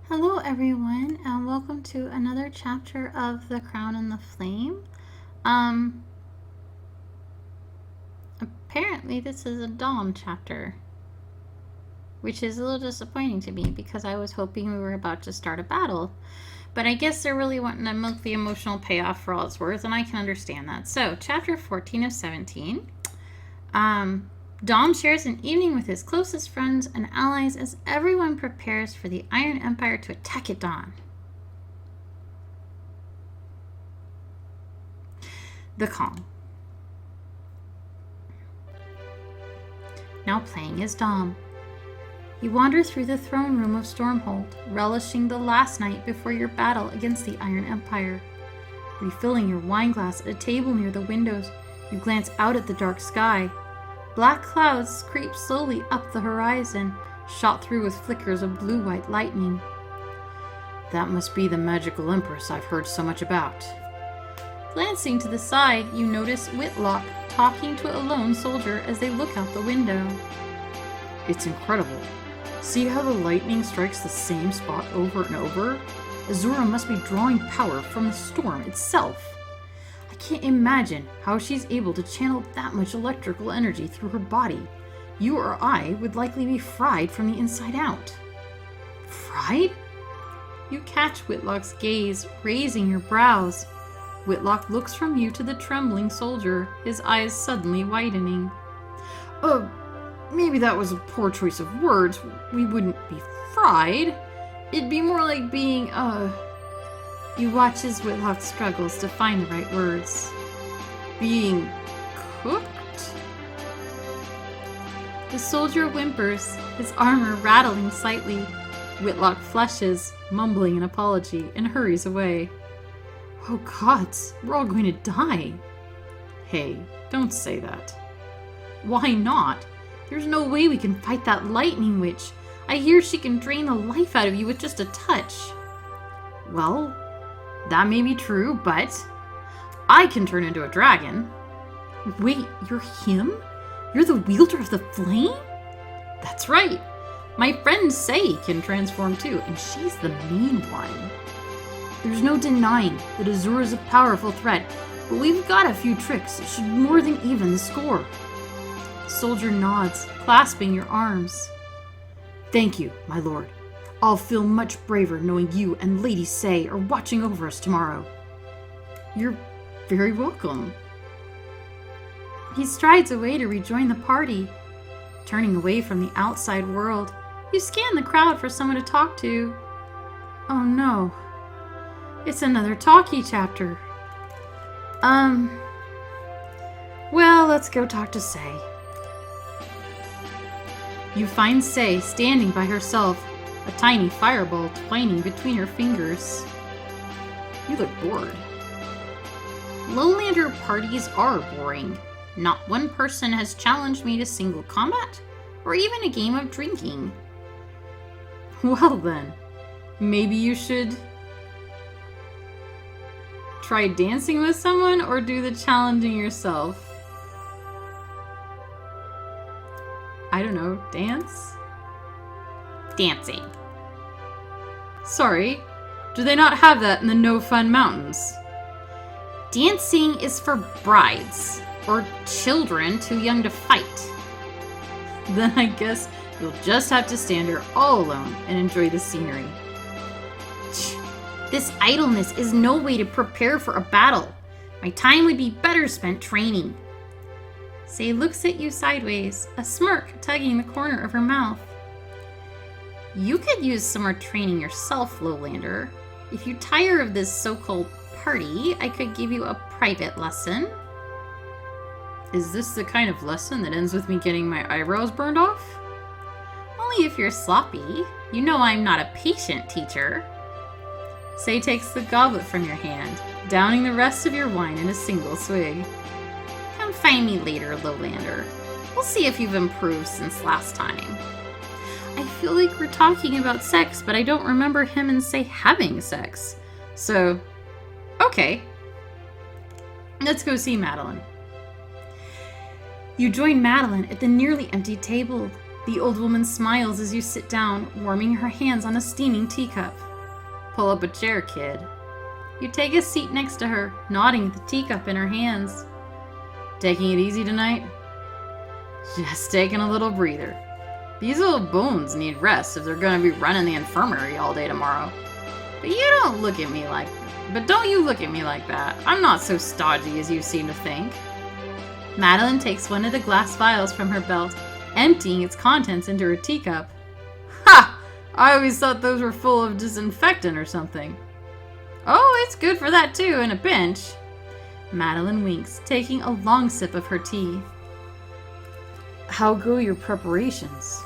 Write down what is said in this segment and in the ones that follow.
Hello everyone, and welcome to another chapter of The Crown and the Flame. Apparently this is a Dom chapter, which is a little disappointing to me because I was hoping we were about to start a battle. But I guess they're really wanting to milk the emotional payoff for all it's worth, and I can understand that. So, chapter 14 of 17. Dom shares an evening with his closest friends and allies as everyone prepares for the Iron Empire to attack at dawn. The Calm. Now playing as Dom. You wander through the throne room of Stormhold, relishing the last night before your battle against the Iron Empire. Refilling your wineglass at a table near the windows, you glance out at the dark sky. Black clouds creep slowly up the horizon, shot through with flickers of blue-white lightning. That must be the magical empress I've heard so much about. Glancing to the side, you notice Whitlock talking to a lone soldier as they look out the window. It's incredible. See how the lightning strikes the same spot over and over? Azura must be drawing power from the storm itself. I can't imagine how she's able to channel that much electrical energy through her body. You or I would likely be fried from the inside out. Fried? You catch Whitlock's gaze, raising your brows. Whitlock looks from you to the trembling soldier, his eyes suddenly widening. Maybe that was a poor choice of words. We wouldn't be fried. It'd be more like being, You watch as Whitlock struggles to find the right words. Being cooked? The soldier whimpers, his armor rattling slightly. Whitlock flushes, mumbling an apology, and hurries away. Oh gods, we're all going to die. Hey, don't say that. Why not? There's no way we can fight that lightning witch. I hear she can drain the life out of you with just a touch. Well, that may be true, but I can turn into a dragon. Wait, you're him? You're the wielder of the flame? That's right. My friend Sei can transform too, and she's the mean one. There's no denying that Azura's a powerful threat, but we've got a few tricks that should more than even the score. Soldier nods, clasping your arms. Thank you, my lord. I'll feel much braver knowing you and Lady Sei are watching over us tomorrow. You're very welcome. He strides away to rejoin the party. Turning away from the outside world, you scan the crowd for someone to talk to. Oh no. It's another talkie chapter. Well, let's go talk to Sei. You find Sei standing by herself, a tiny fireball twining between her fingers. You look bored. Lowlander parties are boring. Not one person has challenged me to single combat, or even a game of drinking. Well then, maybe you should try dancing with someone or do the challenging yourself. I don't know, dance? Dancing. Sorry, do they not have that in the No Fun Mountains? Dancing is for brides, or children too young to fight. Then I guess you'll just have to stand here all alone and enjoy the scenery. This idleness is no way to prepare for a battle. My time would be better spent training. Sei looks at you sideways, a smirk tugging the corner of her mouth. You could use some more training yourself, Lowlander. If you tire of this so-called party, I could give you a private lesson. Is this the kind of lesson that ends with me getting my eyebrows burned off? Only if you're sloppy. You know I'm not a patient teacher. Sei takes the goblet from your hand, downing the rest of your wine in a single swig. Come find me later, Lowlander. We'll see if you've improved since last time. I feel like we're talking about sex, but I don't remember him and Sei having sex. So, okay. Let's go see Madeline. You join Madeline at the nearly empty table. The old woman smiles as you sit down, warming her hands on a steaming teacup. Pull up a chair, kid. You take a seat next to her, nodding at the teacup in her hands. Taking it easy tonight? Just taking a little breather. These old bones need rest if they're gonna be running the infirmary all day tomorrow. But don't you look at me like that. I'm not so stodgy as you seem to think. Madeline takes one of the glass vials from her belt, emptying its contents into her teacup. Ha! I always thought those were full of disinfectant or something. Oh, it's good for that too, in a pinch. Madeline winks, taking a long sip of her tea. How go your preparations?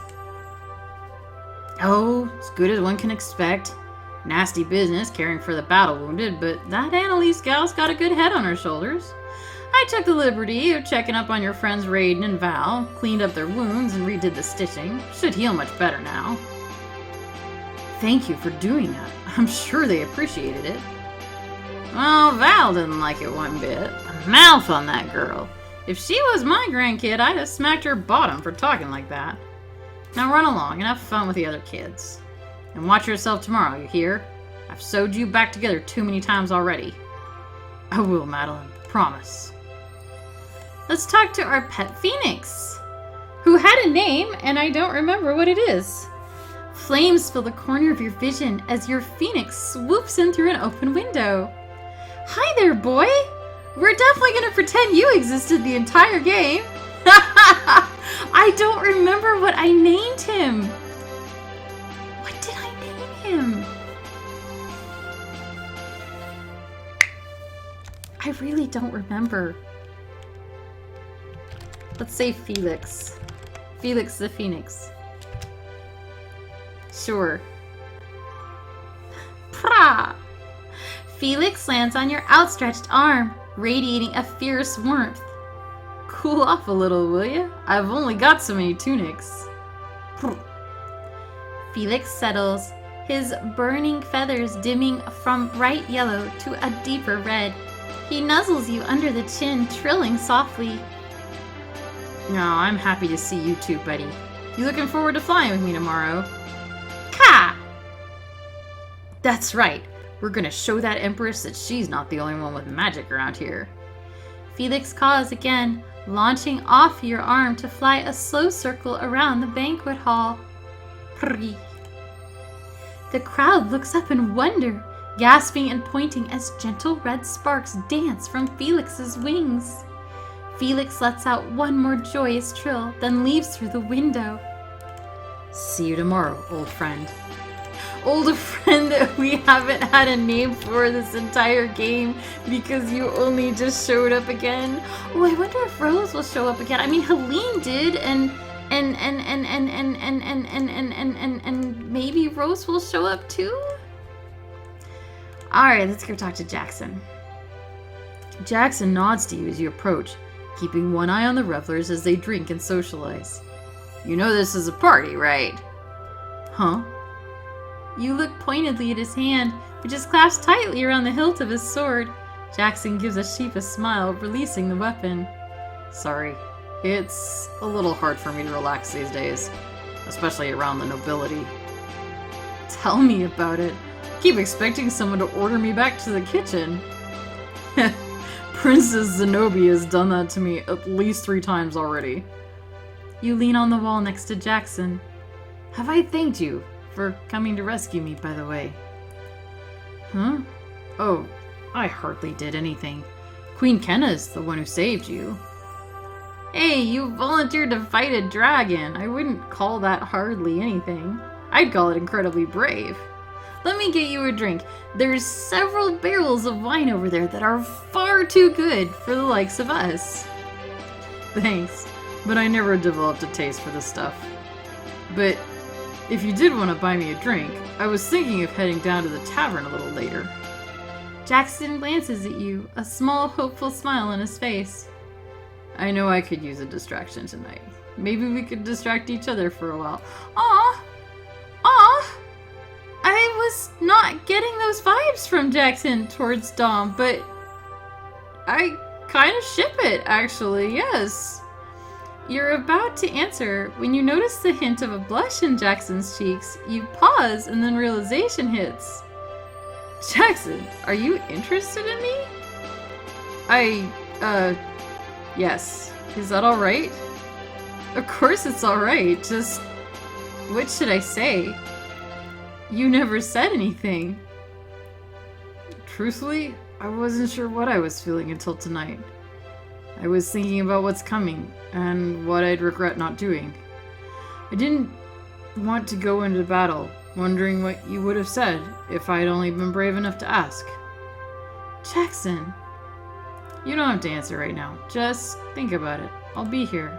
Oh, as good as one can expect. Nasty business caring for the battle wounded, but that Annalise gal's got a good head on her shoulders. I took the liberty of checking up on your friends Raiden and Val, cleaned up their wounds and redid the stitching. Should heal much better now. Thank you for doing that. I'm sure they appreciated it. Well, Val didn't like it one bit. The mouth on that girl. If she was my grandkid, I'd have smacked her bottom for talking like that. Now run along and have fun with the other kids. And watch yourself tomorrow, you hear? I've sewed you back together too many times already. I will, Madeline. Promise. Let's talk to our pet Phoenix, who had a name, and I don't remember what it is. Flames fill the corner of your vision as your Phoenix swoops in through an open window. Hi there, boy! We're definitely gonna pretend you existed the entire game. I don't remember what I named him. What did I name him? I really don't remember. Let's say Felix. Felix the Phoenix. Sure. Prah! Felix lands on your outstretched arm, radiating a fierce warmth. Cool off a little, will ya? I've only got so many tunics. Felix settles, his burning feathers dimming from bright yellow to a deeper red. He nuzzles you under the chin, trilling softly. No, I'm happy to see you too, buddy. You looking forward to flying with me tomorrow? Ka! That's right. We're gonna show that Empress that she's not the only one with magic around here. Felix caws again, launching off your arm to fly a slow circle around the banquet hall. Prrrr. The crowd looks up in wonder, gasping and pointing as gentle red sparks dance from Felix's wings. Felix lets out one more joyous trill, then leaves through the window. See you tomorrow, old friend. Old friend that we haven't had a name for this entire game because you only just showed up again. Oh, I wonder if Rose will show up again. I mean, Helene did, and maybe Rose will show up too? Alright, let's go talk to Jackson. Jackson nods to you as you approach, keeping one eye on the revelers as they drink and socialize. You know this is a party, right? Huh? You look pointedly at his hand, which is clasped tightly around the hilt of his sword. Jackson gives a sheepish smile, releasing the weapon. Sorry, it's a little hard for me to relax these days, especially around the nobility. Tell me about it. I keep expecting someone to order me back to the kitchen. Princess Zenobia has done that to me at least 3 times already. You lean on the wall next to Jackson. Have I thanked you for coming to rescue me, by the way? Huh? Oh, I hardly did anything. Queen Kenna's the one who saved you. Hey, you volunteered to fight a dragon. I wouldn't call that hardly anything. I'd call it incredibly brave. Let me get you a drink. There's several barrels of wine over there that are far too good for the likes of us. Thanks, but I never developed a taste for this stuff. But if you did want to buy me a drink, I was thinking of heading down to the tavern a little later. Jackson glances at you, a small, hopeful smile on his face. I know I could use a distraction tonight. Maybe we could distract each other for a while. Aw! I was not getting those vibes from Jackson towards Dom, but I kind of ship it, actually, yes. You're about to answer when you notice the hint of a blush in Jackson's cheeks. You pause and then realization hits. Jackson, are you interested in me? Yes. Is that alright? Of course it's alright, just... what should I say? You never said anything. Truthfully, I wasn't sure what I was feeling until tonight. I was thinking about what's coming, and what I'd regret not doing. I didn't want to go into battle, wondering what you would have said if I'd only been brave enough to ask. Jackson. You don't have to answer right now. Just think about it. I'll be here.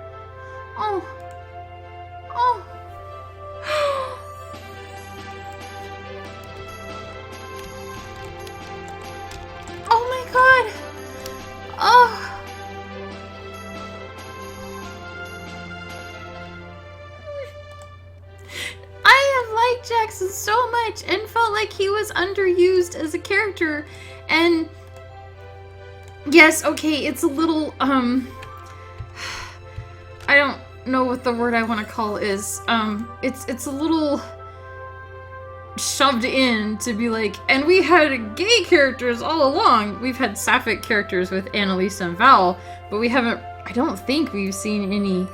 Oh. Oh. Oh my god. Oh. I have liked Jackson so much and felt like he was underused as a character, and yes, okay, it's a little, I don't know what the word I want to call is. It's a little shoved in to be like, and we had gay characters all along. We've had sapphic characters with Annalisa and Val, but we haven't, I don't think we've seen any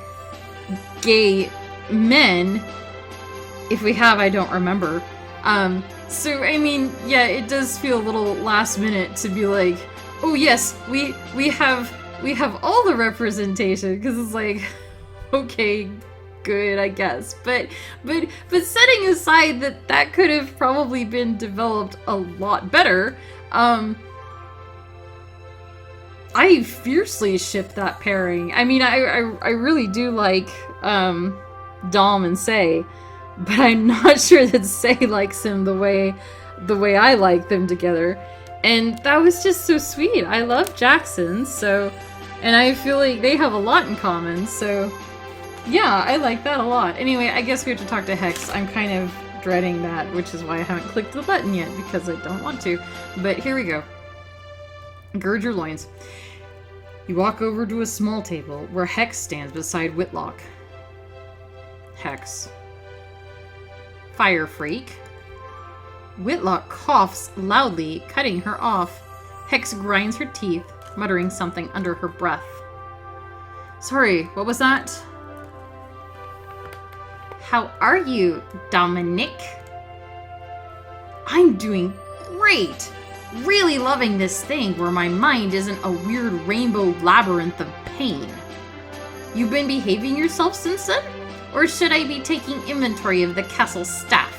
gay men. If we have, I don't remember. So, I mean, yeah, it does feel a little last minute to be like, oh yes, we have all the representation, because it's like, okay, good, I guess. But setting aside that could have probably been developed a lot better, I fiercely ship that pairing. I mean, I really do like Dom and Sei, but I'm not sure that Sei likes him the way I like them together. And that was just so sweet. I love Jackson, so, and I feel like they have a lot in common, so yeah, I like that a lot. Anyway, I guess we have to talk to Hex. I'm kind of dreading that, which is why I haven't clicked the button yet, because I don't want to. But here we go. Gird your loins. You walk over to a small table where Hex stands beside Whitlock. Hex. Fire freak. Whitlock coughs loudly, cutting her off. Hex grinds her teeth, muttering something under her breath. Sorry, what was that? How are you, Dominic? I'm doing great! Really loving this thing where my mind isn't a weird rainbow labyrinth of pain. You've been behaving yourself since then? Or should I be taking inventory of the castle staff?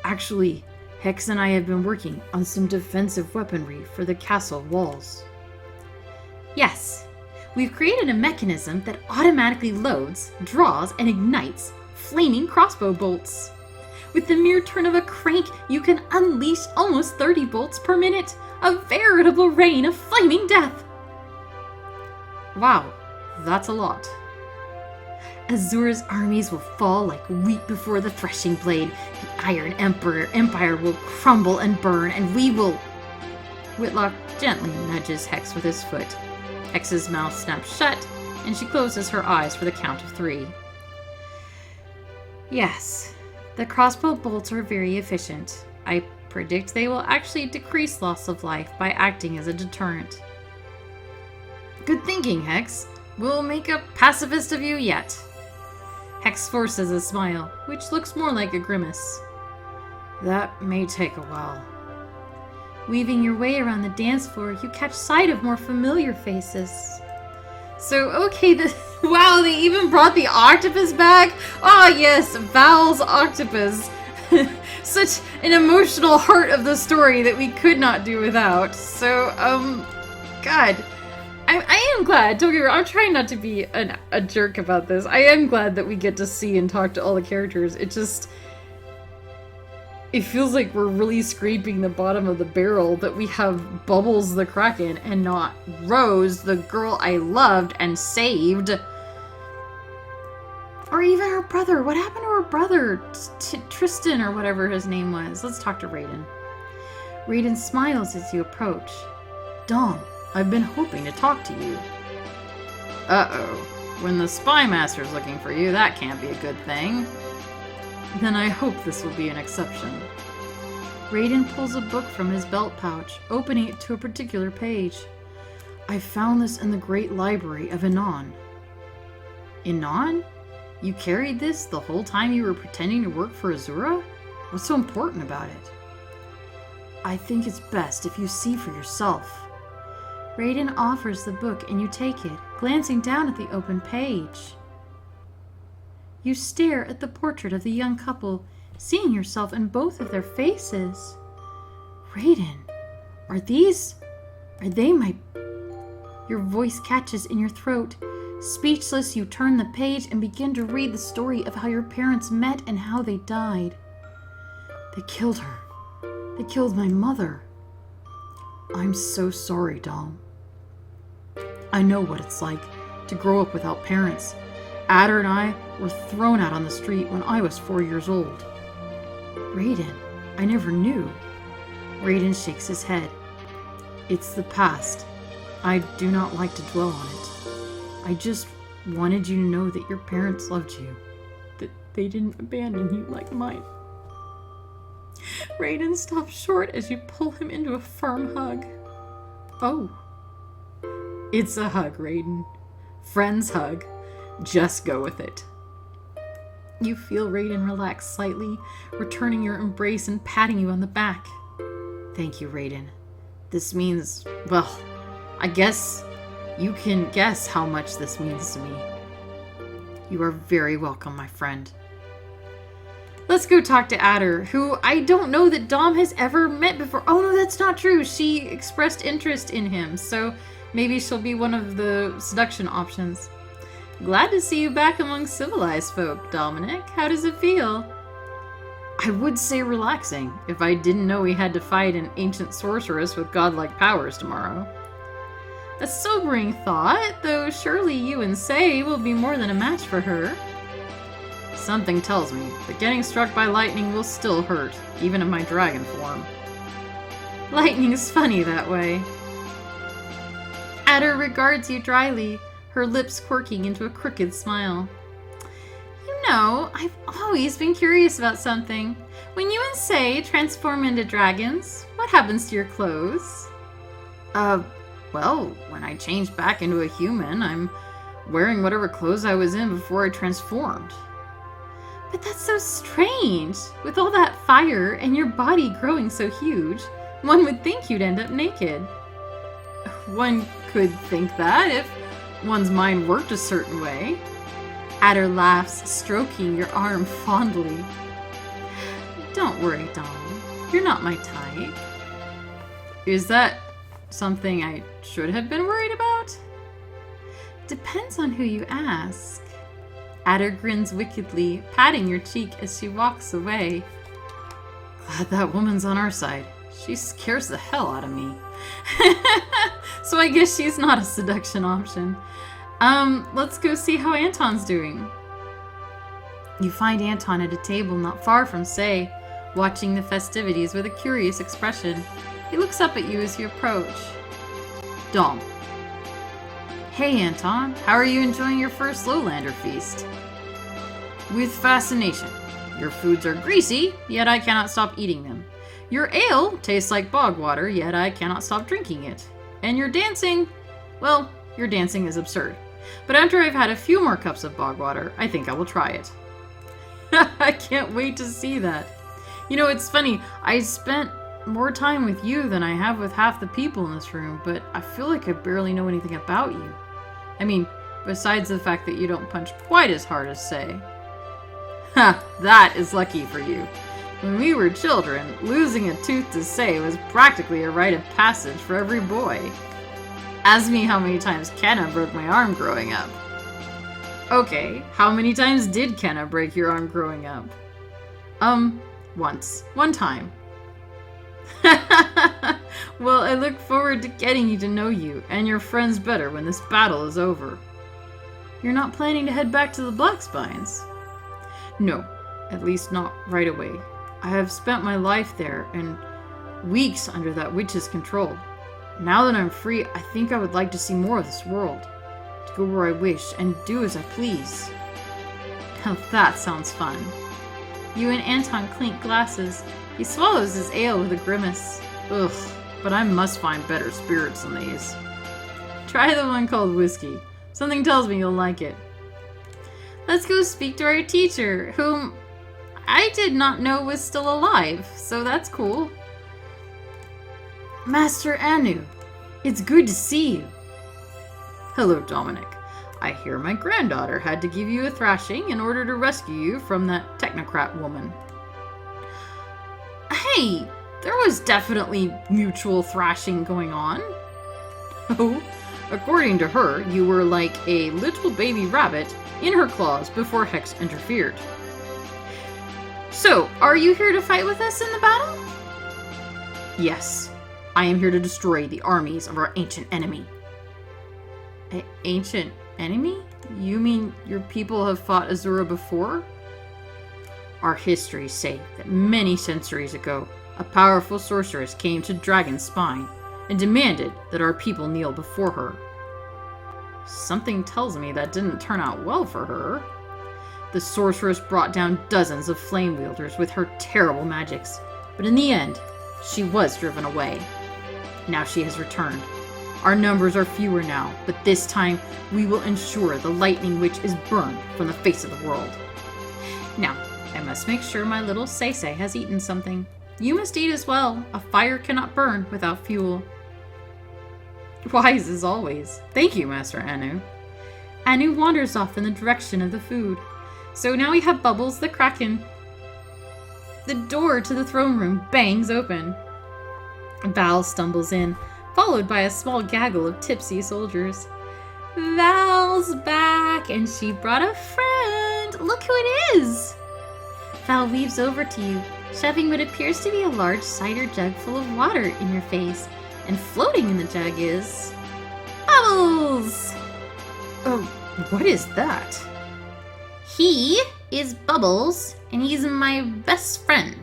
Actually, Hex and I have been working on some defensive weaponry for the castle walls. Yes, we've created a mechanism that automatically loads, draws, and ignites flaming crossbow bolts. With the mere turn of a crank, you can unleash almost 30 bolts per minute, a veritable rain of flaming death. Wow, that's a lot. Azur's armies will fall like wheat before the threshing blade. The Iron Empire will crumble and burn, and we will... Whitlock gently nudges Hex with his foot. Hex's mouth snaps shut, and she closes her eyes for the count of 3. Yes, the crossbow bolts are very efficient. I predict they will actually decrease loss of life by acting as a deterrent. Good thinking, Hex. We'll make a pacifist of you yet. Hex forces a smile, which looks more like a grimace. That may take a while. Weaving your way around the dance floor, you catch sight of more familiar faces. So, okay, wow, they even brought the octopus back? Ah, yes, Val's octopus. Such an emotional heart of the story that we could not do without. So, God. I am glad, don't get me wrong, I'm trying not to be a jerk about this. I am glad that we get to see and talk to all the characters. It feels like we're really scraping the bottom of the barrel that we have Bubbles the Kraken and not Rose, the girl I loved and saved. Or even her brother. What happened to her brother? Tristan or whatever his name was. Let's talk to Raiden. Raiden smiles as you approach. Dom, I've been hoping to talk to you. Uh-oh. when the spy master's looking for you, that can't be a good thing. Then I hope this will be an exception. Raiden pulls a book from his belt pouch, opening it to a particular page. I found this in the Great Library of Inon. Inon? You carried this the whole time you were pretending to work for Azura? What's so important about it? I think it's best if you see for yourself. Raiden offers the book and you take it, glancing down at the open page. You stare at the portrait of the young couple, seeing yourself in both of their faces. Raiden, are they my... Your voice catches in your throat. Speechless, you turn the page and begin to read the story of how your parents met and how they died. They killed her. They killed my mother. I'm so sorry, Dom. I know what it's like to grow up without parents. Adder and I were thrown out on the street when I was 4 years old. Raiden, I never knew. Raiden shakes his head. It's the past. I do not like to dwell on it. I just wanted you to know that your parents loved you. That they didn't abandon you like mine. Raiden stops short as you pull him into a firm hug. Oh. It's a hug, Raiden. Friend's hug. Just go with it. You feel Raiden relax slightly, returning your embrace and patting you on the back. Thank you, Raiden. This means, well, I guess you can guess how much this means to me. You are very welcome, my friend. Let's go talk to Adder, who I don't know that Dom has ever met before. Oh no, that's not true. She expressed interest in him, so maybe she'll be one of the seduction options. Glad to see you back among civilized folk, Dominic. How does it feel? I would say relaxing, if I didn't know we had to fight an ancient sorceress with godlike powers tomorrow. A sobering thought, though surely you and Sei will be more than a match for her. Something tells me that getting struck by lightning will still hurt, even in my dragon form. Lightning's funny that way. Adder regards you dryly, her lips quirking into a crooked smile. You know, I've always been curious about something. When you and Sei transform into dragons, what happens to your clothes? Well, when I change back into a human, I'm wearing whatever clothes I was in before I transformed. But that's so strange. With all that fire and your body growing so huge, one would think you'd end up naked. One could think that if one's mind worked a certain way. Adder laughs, stroking your arm fondly. Don't worry, Dom. You're not my type. Is that something I should have been worried about? Depends on who you ask. Adder grins wickedly, patting your cheek as she walks away. Glad that woman's on our side. She scares the hell out of me. So I guess she's not a seduction option. Let's go see how Anton's doing. You find Anton at a table not far from Sei, watching the festivities with a curious expression. He looks up at you as you approach. Dom. Hey Anton, how are you enjoying your first Lowlander feast? With fascination. Your foods are greasy, yet I cannot stop eating them. Your ale tastes like bog water, yet I cannot stop drinking it. And your dancing, well, your dancing is absurd. But after I've had a few more cups of bog water, I think I will try it. I can't wait to see that. You know, it's funny, I spent more time with you than I have with half the people in this room, but I feel like I barely know anything about you. I mean, besides the fact that you don't punch quite as hard as Sei. Ha, that is lucky for you. When we were children, losing a tooth to Sei was practically a rite of passage for every boy. Ask me how many times Kenna broke my arm growing up. Okay, how many times did Kenna break your arm growing up? Once. One time. Well, I look forward to getting to know you and your friends better when this battle is over. You're not planning to head back to the Black Spines? No, at least not right away. I have spent my life there and weeks under that witch's control. Now that I'm free, I think I would like to see more of this world. to go where I wish and do as I please. Now that sounds fun. You and Anton clink glasses. He swallows his ale with a grimace. Ugh, but I must find better spirits than these. Try the one called whiskey. Something tells me you'll like it. Let's go speak to our teacher, whom I did not know was still alive, so that's cool. Master Anu, it's good to see you. Hello, Dominic. I hear my granddaughter had to give you a thrashing in order to rescue you from that technocrat woman. Hey, there was definitely mutual thrashing going on. Oh, according to her, you were like a little baby rabbit in her claws before Hex interfered. So, are you here to fight with us in the battle? Yes, I am here to destroy the armies of our ancient enemy. Ancient enemy? You mean your people have fought Azura before? Our histories say that many centuries ago, a powerful sorceress came to Dragon's Spine and demanded that our people kneel before her. Something tells me that didn't turn out well for her. The sorceress brought down dozens of flame wielders with her terrible magics, but in the end, she was driven away. Now she has returned. Our numbers are fewer now, but this time we will ensure the Lightning Witch is burned from the face of the world. Now, I must make sure my little Seisei has eaten something. You must eat as well. A fire cannot burn without fuel. Wise as always. Thank you, Master Anu. Anu wanders off in the direction of the food. So now we have Bubbles the Kraken. The door to the throne room bangs open. Val stumbles in, followed by a small gaggle of tipsy soldiers. Val's back, and she brought a friend. Look who it is! Val weaves over to you, shoving what appears to be a large cider jug full of water in your face, and floating in the jug is... Bubbles! Oh, what is that? He is Bubbles, and he's my best friend.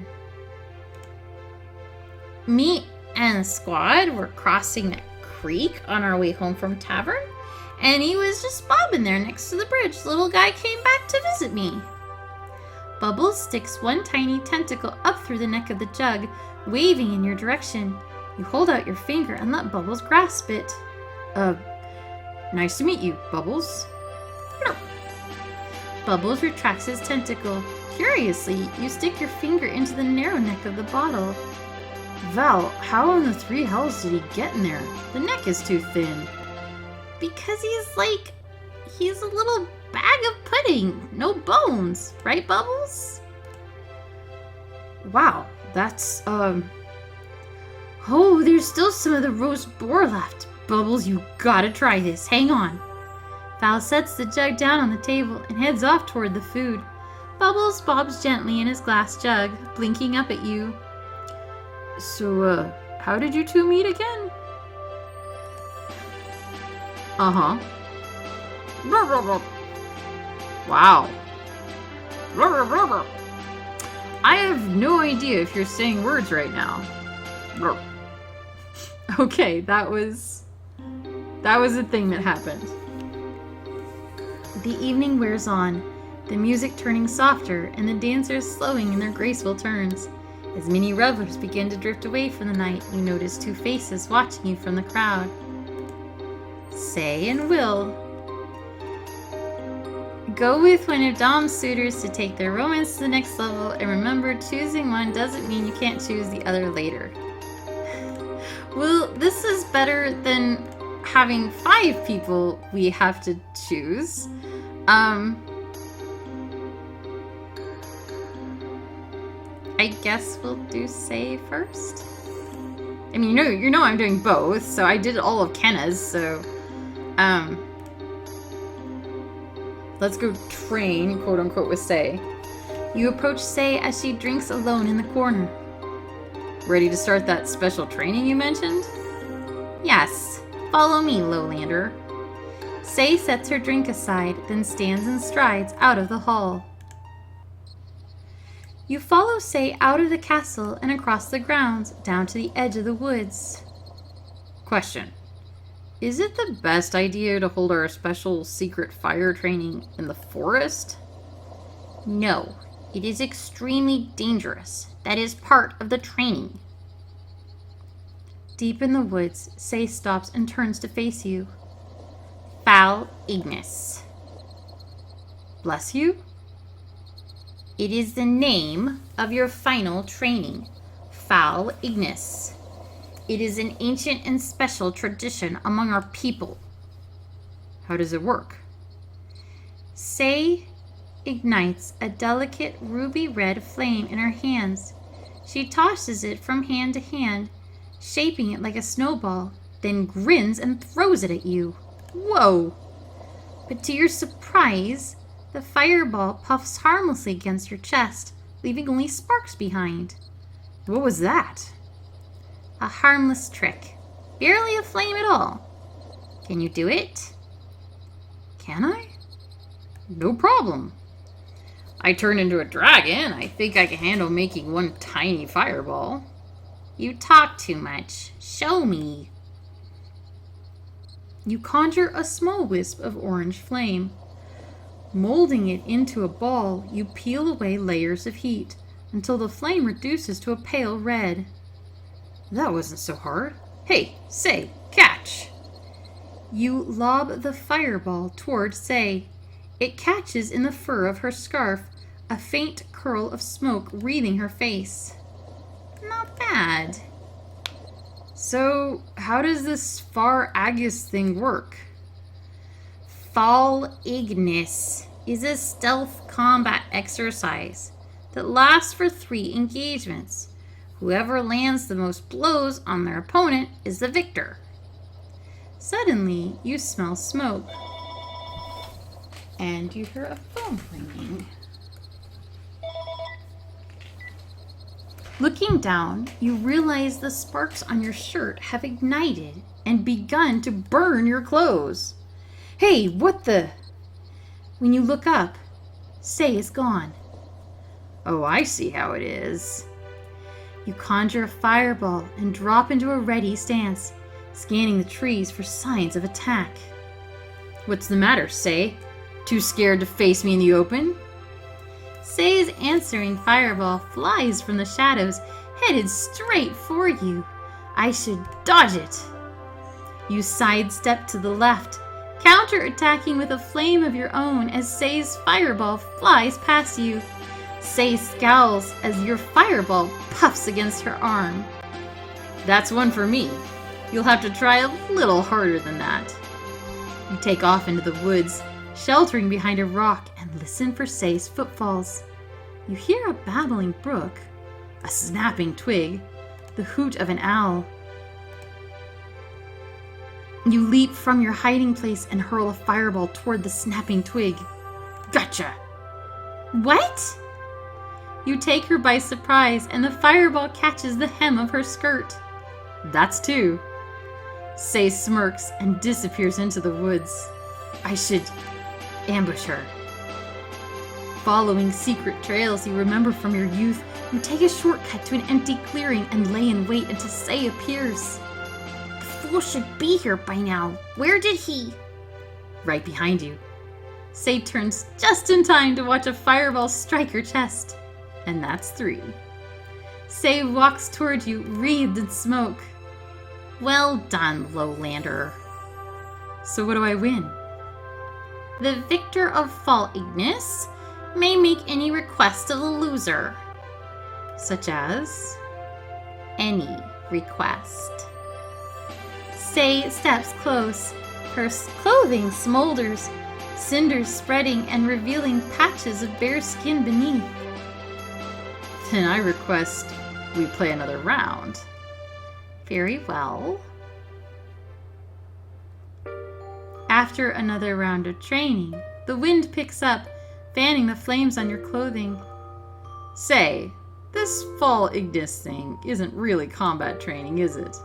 Me and the squad were crossing a creek on our way home from tavern, and he was just bobbing there next to the bridge. The little guy came back to visit me. Bubbles sticks one tiny tentacle up through the neck of the jug, waving in your direction. You hold out your finger and let Bubbles grasp it. Nice to meet you, Bubbles. Bubbles retracts his tentacle. Curiously, you stick your finger into the narrow neck of the bottle. Val, how in the three hells did he get in there? The neck is too thin. Because he's a little bag of pudding. No bones. Right, Bubbles? Wow, that's, Oh, there's still some of the roast boar left. Bubbles, you gotta try this. Hang on. Val sets the jug down on the table and heads off toward the food. Bubbles bobs gently in his glass jug, blinking up at you. So, how did you two meet again? Uh-huh. Wow. I have no idea if you're saying words right now. Okay, that was a thing that happened. The evening wears on, the music turning softer and the dancers slowing in their graceful turns. As many revelers begin to drift away from the night, you notice two faces watching you from the crowd. Sei and Will. Go with one of Dom's suitors to take their romance to the next level, and remember, choosing one doesn't mean you can't choose the other later. Well, this is better than having 5 people we have to choose. I guess we'll do Sei first. I mean, you know I'm doing both, so I did all of Kenna's, so... Let's go train, quote-unquote, with Sei. You approach Sei as she drinks alone in the corner. Ready to start that special training you mentioned? Yes. Follow me, Lowlander. Sei sets her drink aside, then stands and strides out of the hall. You follow Sei out of the castle and across the grounds, down to the edge of the woods. Question. Is it the best idea to hold our special secret fire training in the forest? No, it is extremely dangerous. That is part of the training. Deep in the woods, Say stops and turns to face you. Fal Ignis. Bless you? It is the name of your final training. Fal Ignis. It is an ancient and special tradition among our people. How does it work? Say ignites a delicate ruby red flame in her hands. She tosses it from hand to hand, shaping it like a snowball, then grins and throws it at you. Whoa! But to your surprise, the fireball puffs harmlessly against your chest, leaving only sparks behind. What was that? A harmless trick. Barely a flame at all. Can you do it? Can I? No problem. I turned into a dragon. I think I can handle making one tiny fireball. You talk too much. Show me. You conjure a small wisp of orange flame. Molding it into a ball, you peel away layers of heat until the flame reduces to a pale red. That wasn't so hard. Hey, Say, catch! You lob the fireball toward Say. It catches in the fur of her scarf, a faint curl of smoke wreathing her face. Not bad. So, how does this Far Agus thing work? Fal Ignis is a stealth combat exercise that lasts for 3 engagements. Whoever lands the most blows on their opponent is the victor. Suddenly, you smell smoke. And you hear a phone ringing. Looking down, you realize the sparks on your shirt have ignited and begun to burn your clothes. Hey, what the? When you look up, Say is gone. Oh, I see how it is. You conjure a fireball and drop into a ready stance, scanning the trees for signs of attack. What's the matter, Say? Too scared to face me in the open? Say's answering fireball flies from the shadows, headed straight for you. I should dodge it. You sidestep to the left, counter-attacking with a flame of your own as Say's fireball flies past you. Say scowls as your fireball puffs against her arm. That's one for me. You'll have to try a little harder than that. You take off into the woods, sheltering behind a rock, and listen for Say's footfalls. You hear a babbling brook, a snapping twig, the hoot of an owl. You leap from your hiding place and hurl a fireball toward the snapping twig. Gotcha! What? You take her by surprise, and the fireball catches the hem of her skirt. That's 2. Say smirks and disappears into the woods. I should ambush her. Following secret trails you remember from your youth, you take a shortcut to an empty clearing and lay in wait until Say appears. The fool should be here by now. Where did he? Right behind you. Say turns just in time to watch a fireball strike her chest. And that's 3. Say walks toward you, wreathed in smoke. Well done, Lowlander. So what do I win? The victor of Fal Ignis may make any request of the loser. Such as? Any request. Say steps close. Her clothing smolders, cinders spreading and revealing patches of bare skin beneath. Then I request we play another round. Very well. After another round of training, the wind picks up, fanning the flames on your clothing. Say, this Fal Ignis thing isn't really combat training, is it?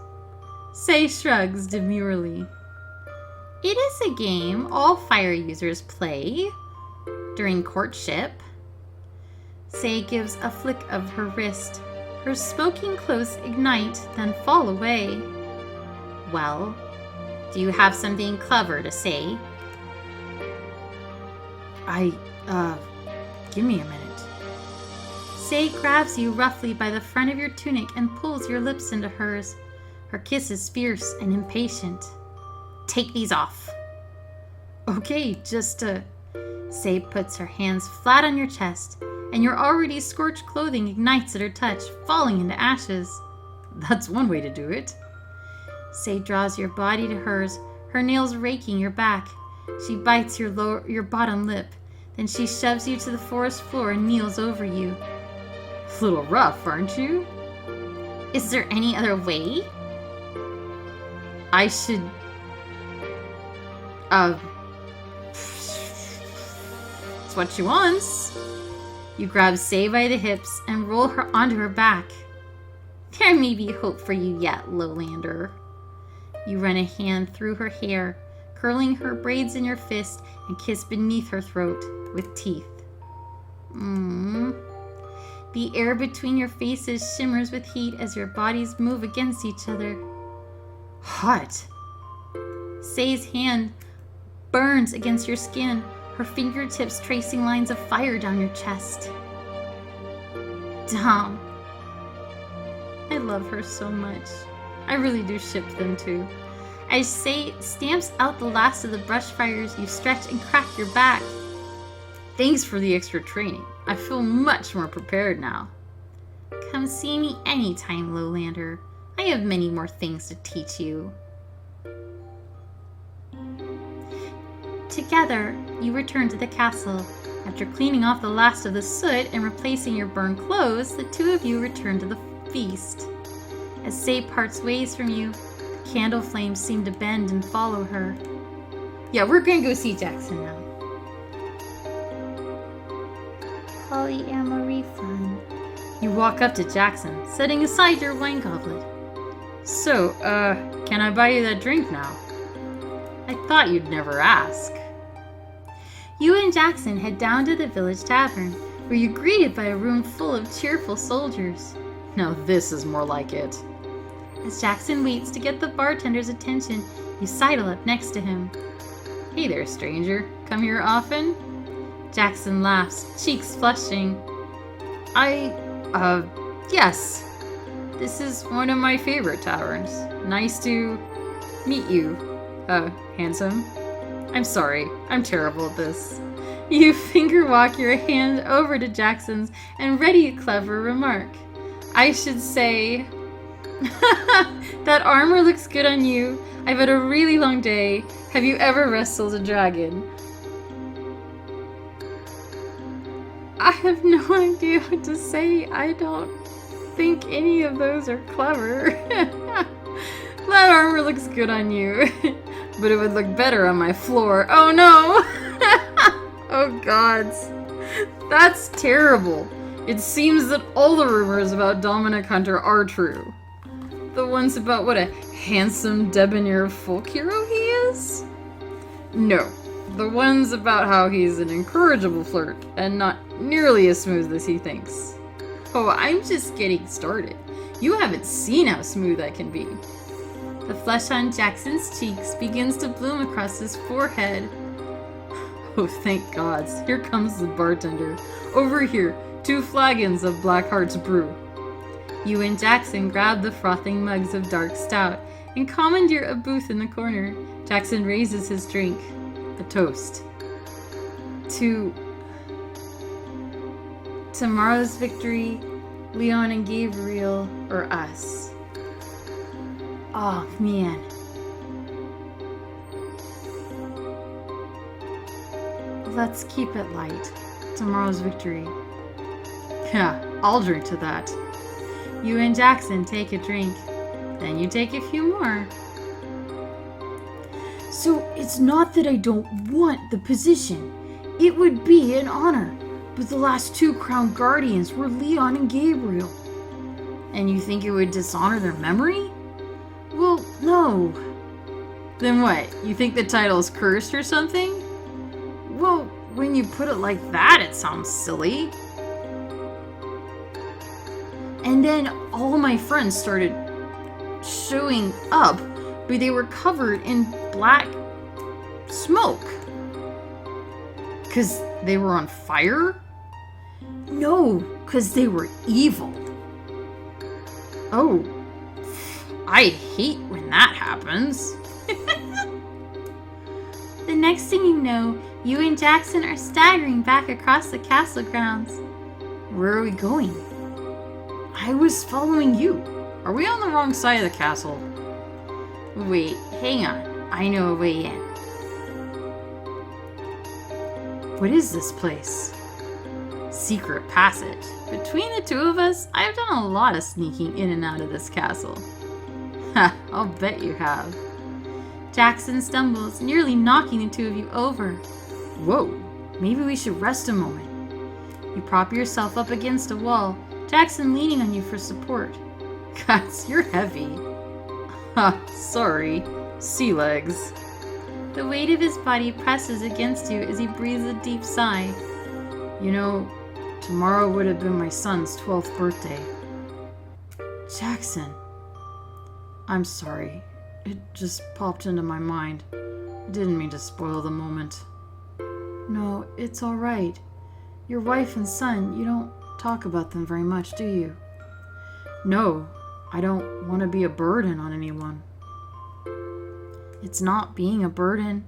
Say shrugs demurely. It is a game all fire users play during courtship. Say gives a flick of her wrist. Her smoking clothes ignite, then fall away. Well, Do you have something clever to say? Give me a minute. Say grabs you roughly by the front of your tunic and pulls your lips into hers. Her kiss is fierce and impatient. Take these off. Okay, just, Say puts her hands flat on your chest, and your already scorched clothing ignites at her touch, falling into ashes. That's one way to do it. Say draws your body to hers, her nails raking your back. She bites your bottom lip. Then she shoves you to the forest floor and kneels over you. A little rough, aren't you? Is there any other way? I should... It's what she wants. You grab Say by the hips and roll her onto her back. There may be hope for you yet, Lowlander. You run a hand through her hair, curling her braids in your fist and kiss beneath her throat with teeth. The air between your faces shimmers with heat as your bodies move against each other. Hot. Say's hand burns against your skin, her fingertips tracing lines of fire down your chest. Dom. I love her so much. I really do ship them too. As Say stamps out the last of the brush fires, you stretch and crack your back. Thanks for the extra training. I feel much more prepared now. Come see me anytime, Lowlander. I have many more things to teach you. Together, you return to the castle. After cleaning off the last of the soot and replacing your burned clothes, the two of you return to the feast. As Say parts ways from you, the candle flames seem to bend and follow her. Yeah, we're gonna go see Jackson now. Polyamory fun. You walk up to Jackson, setting aside your wine goblet. So, can I buy you that drink now? I thought you'd never ask. You and Jackson head down to the village tavern, where you're greeted by a room full of cheerful soldiers. Now this is more like it. As Jackson waits to get the bartender's attention, you sidle up next to him. Hey there, stranger. Come here often? Jackson laughs, cheeks flushing. Yes. This is one of my favorite taverns. Nice to meet you, handsome. I'm sorry, I'm terrible at this. You finger walk your hand over to Jackson's and ready a clever remark. I should say, that armor looks good on you. I've had a really long day. Have you ever wrestled a dragon? I have no idea what to say. I don't think any of those are clever. That armor looks good on you. But it would look better on my floor. Oh no! Oh gods. That's terrible. It seems that all the rumors about Dominic Hunter are true. The ones about what a handsome, debonair folk hero he is? No. The ones about how he's an incorrigible flirt and not nearly as smooth as he thinks. Oh, I'm just getting started. You haven't seen how smooth I can be. The flesh on Jackson's cheeks begins to bloom across his forehead. Oh, thank gods. Here comes the bartender. Over here, 2 flagons of Blackheart's brew. You and Jackson grab the frothing mugs of dark stout and commandeer a booth in the corner. Jackson raises his drink. A toast. To tomorrow's victory, Leon and Gabriel, or us. Oh, man. Let's keep it light. Tomorrow's victory. Yeah, I'll drink to that. You and Jackson take a drink. Then you take a few more. So it's not that I don't want the position. It would be an honor. But the last 2 crowned guardians were Leon and Gabriel. And you think it would dishonor their memory? Well, no. Then what? You think the title's cursed or something? Well, when you put it like that, it sounds silly. And then all my friends started showing up, but they were covered in black smoke. 'Cause they were on fire? No, 'cause they were evil. Oh, I hate when that happens. The next thing you know, you and Jackson are staggering back across the castle grounds. Where are we going? I was following you. Are we on the wrong side of the castle? Wait, hang on. I know a way in. What is this place? Secret passage. Between the two of us, I've done a lot of sneaking in and out of this castle. Ha, I'll bet you have. Jackson stumbles, nearly knocking the two of you over. Whoa, maybe we should rest a moment. You prop yourself up against a wall, Jackson leaning on you for support. Guts, you're heavy. Ha, sorry. Sea legs. The weight of his body presses against you as he breathes a deep sigh. You know, tomorrow would have been my son's 12th birthday. Jackson. I'm sorry. It just popped into my mind. I didn't mean to spoil the moment. No, it's all right. Your wife and son, you don't talk about them very much, do you? No, I don't want to be a burden on anyone. It's not being a burden.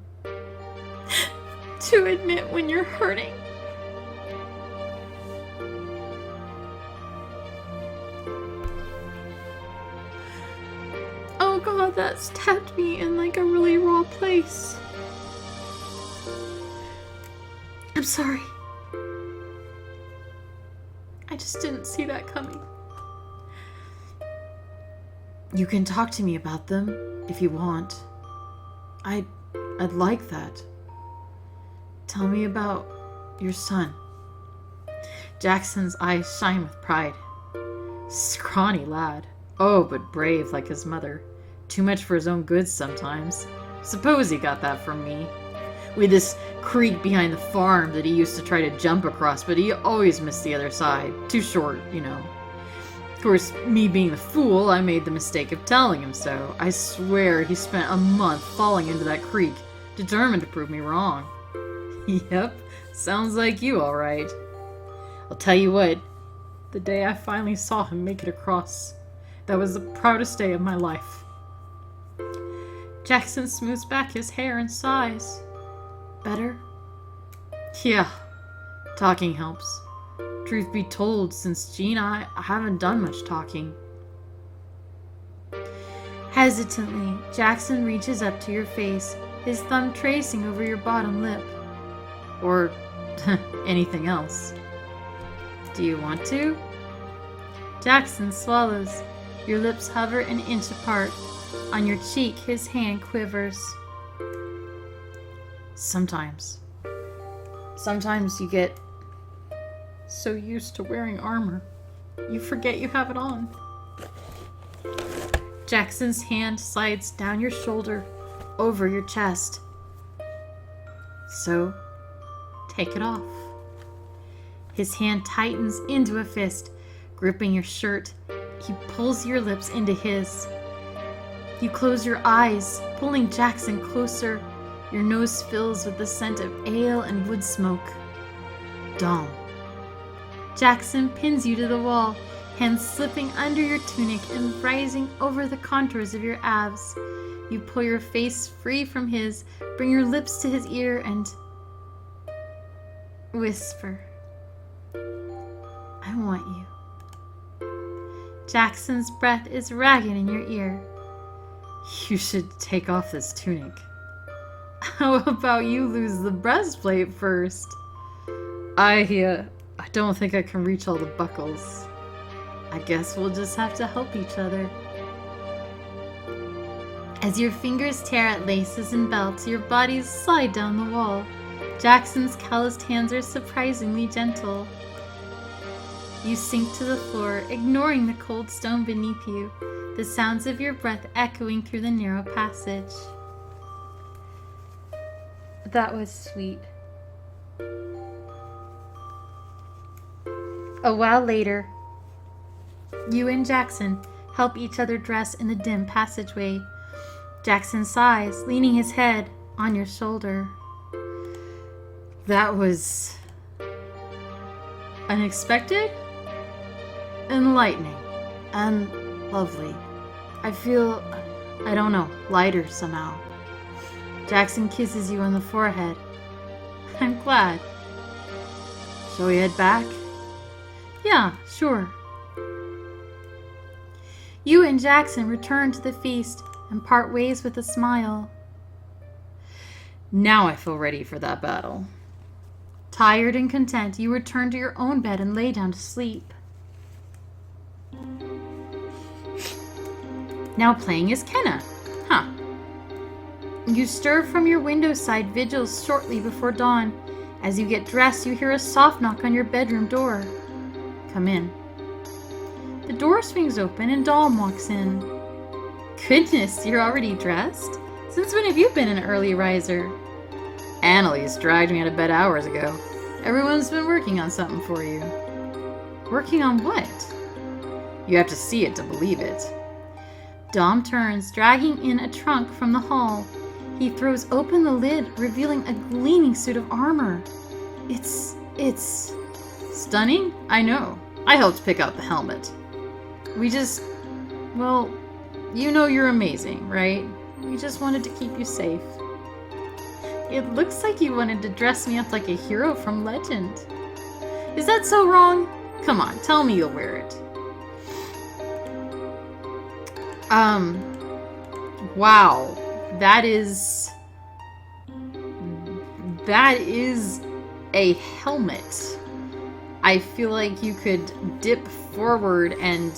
To admit when you're hurting. Oh God, that stabbed me in like a really raw place. I'm sorry. I just didn't see that coming. You can talk to me about them if you want. I'd like that. Tell me about your son. Jackson's eyes shine with pride. Scrawny lad. Oh, but brave like his mother. Too much for his own goods sometimes. Suppose he got that from me. With this creek behind the farm that he used to try to jump across, but he always missed the other side. Too short, you know. Of course, me being the fool, I made the mistake of telling him so. I swear he spent a month falling into that creek, determined to prove me wrong. Yep, sounds like you, all right. I'll tell you what, the day I finally saw him make it across, that was the proudest day of my life. Jackson smooths back his hair and sighs. Better? Yeah, talking helps. Truth be told, since Gina, I haven't done much talking. Hesitantly, Jackson reaches up to your face, his thumb tracing over your bottom lip. Or anything else. Do you want to? Jackson swallows. Your lips hover an inch apart. On your cheek, his hand quivers. Sometimes you get so used to wearing armor, you forget you have it on. Jackson's hand slides down your shoulder, over your chest. So, take it off. His hand tightens into a fist, gripping your shirt. He pulls your lips into his. You close your eyes, pulling Jackson closer. Your nose fills with the scent of ale and wood smoke. Dom. Jackson pins you to the wall, hands slipping under your tunic and rising over the contours of your abs. You pull your face free from his, bring your lips to his ear, and whisper, "I want you." Jackson's breath is ragged in your ear. You should take off this tunic. How about you lose the breastplate first? I don't think I can reach all the buckles. I guess we'll just have to help each other. As your fingers tear at laces and belts, your bodies slide down the wall. Jackson's calloused hands are surprisingly gentle. You sink to the floor, ignoring the cold stone beneath you, the sounds of your breath echoing through the narrow passage. That was sweet. A while later, you and Jackson help each other dress in the dim passageway. Jackson sighs, leaning his head on your shoulder. That was unexpected, enlightening, and lovely. I feel, I don't know, lighter somehow. Jackson kisses you on the forehead. I'm glad. Shall we head back? Yeah, sure. You and Jackson return to the feast and part ways with a smile. Now I feel ready for that battle. Tired and content, you return to your own bed and lay down to sleep. Now playing is Kenna. Huh. You stir from your windowside vigils shortly before dawn. As you get dressed, you hear a soft knock on your bedroom door. Come in. The door swings open and Dom walks in. Goodness, you're already dressed? Since when have you been an early riser? Annalise dragged me out of bed hours ago. Everyone's been working on something for you. Working on what? You have to see it to believe it. Dom turns, dragging in a trunk from the hall. He throws open the lid, revealing a gleaming suit of armor. It's... Stunning? I know. I helped pick out the helmet. Well, you know you're amazing, right? We just wanted to keep you safe. It looks like you wanted to dress me up like a hero from legend. Is that so wrong? Come on, tell me you'll wear it. Wow. That is a helmet. I feel like you could dip forward and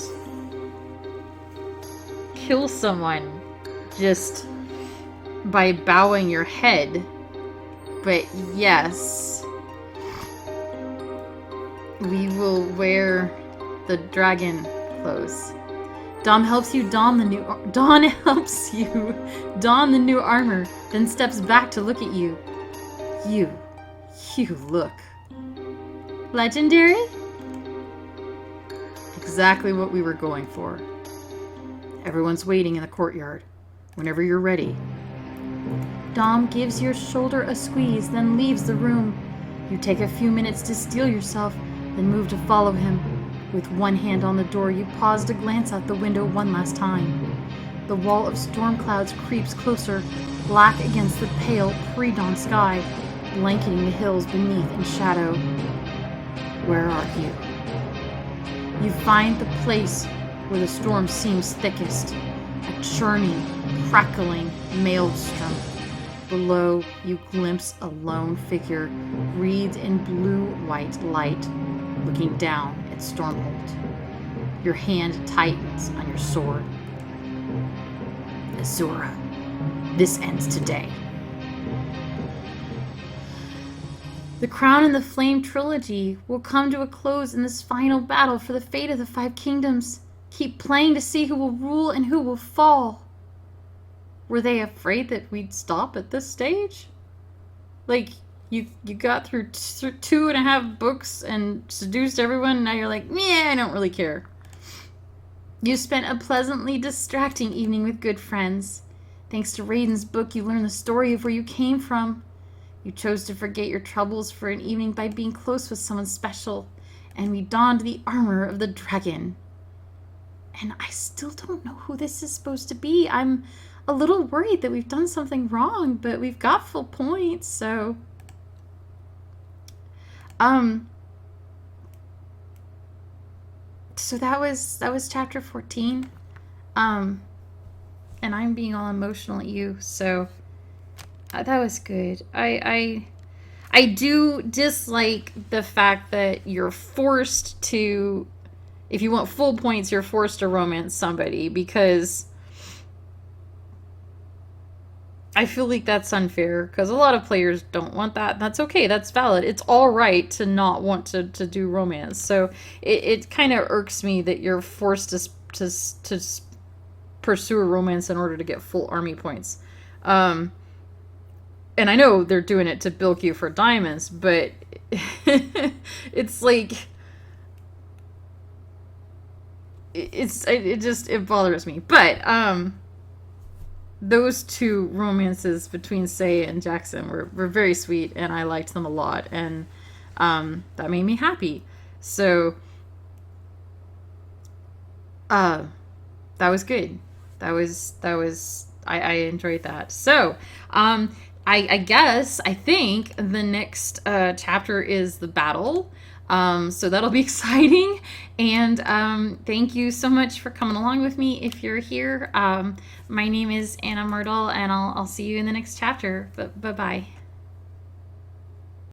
kill someone just by bowing your head. But yes, we will wear the dragon clothes. Don helps you don the new armor, then steps back to look at you. You look legendary? Exactly what we were going for. Everyone's waiting in the courtyard. Whenever you're ready. Dom gives your shoulder a squeeze, then leaves the room. You take a few minutes to steel yourself, then move to follow him. With one hand on the door, you pause to glance out the window one last time. The wall of storm clouds creeps closer, black against the pale pre-dawn sky, blanketing the hills beneath in shadow. Where are you? You find the place where the storm seems thickest, a churning, crackling maelstrom. Below, you glimpse a lone figure, wreathed in blue-white light, looking down at Stormhold. Your hand tightens on your sword. Azura, this ends today. The Crown and the Flame trilogy will come to a close in this final battle for the fate of the Five Kingdoms. Keep playing to see who will rule and who will fall. Were they afraid that we'd stop at this stage? Like, you got through 2.5 books and seduced everyone, and now you're like, yeah, I don't really care. You spent a pleasantly distracting evening with good friends. Thanks to Raiden's book, you learned the story of where you came from. You chose to forget your troubles for an evening by being close with someone special, and we donned the armor of the dragon. And I still don't know who this is supposed to be. I'm a little worried that we've done something wrong, but we've got full points, so... So that was chapter 14. And I'm being all emotional at you, so that was good. I do dislike the fact that you're forced to, if you want full points, you're forced to romance somebody, because I feel like that's unfair, because a lot of players don't want that. That's okay. That's valid. It's all right to not want to do romance. So it kind of irks me that you're forced to pursue a romance in order to get full army points. And I know they're doing it to bilk you for diamonds, but it's like... It bothers me. But, those two romances between Sei and Jackson were very sweet, and I liked them a lot, and that made me happy. So that was good. I enjoyed that. So I think the next chapter is the battle. So that'll be exciting. And thank you so much for coming along with me. If you're here, my name is Anna Myrtle, and I'll see you in the next chapter. Bye bye.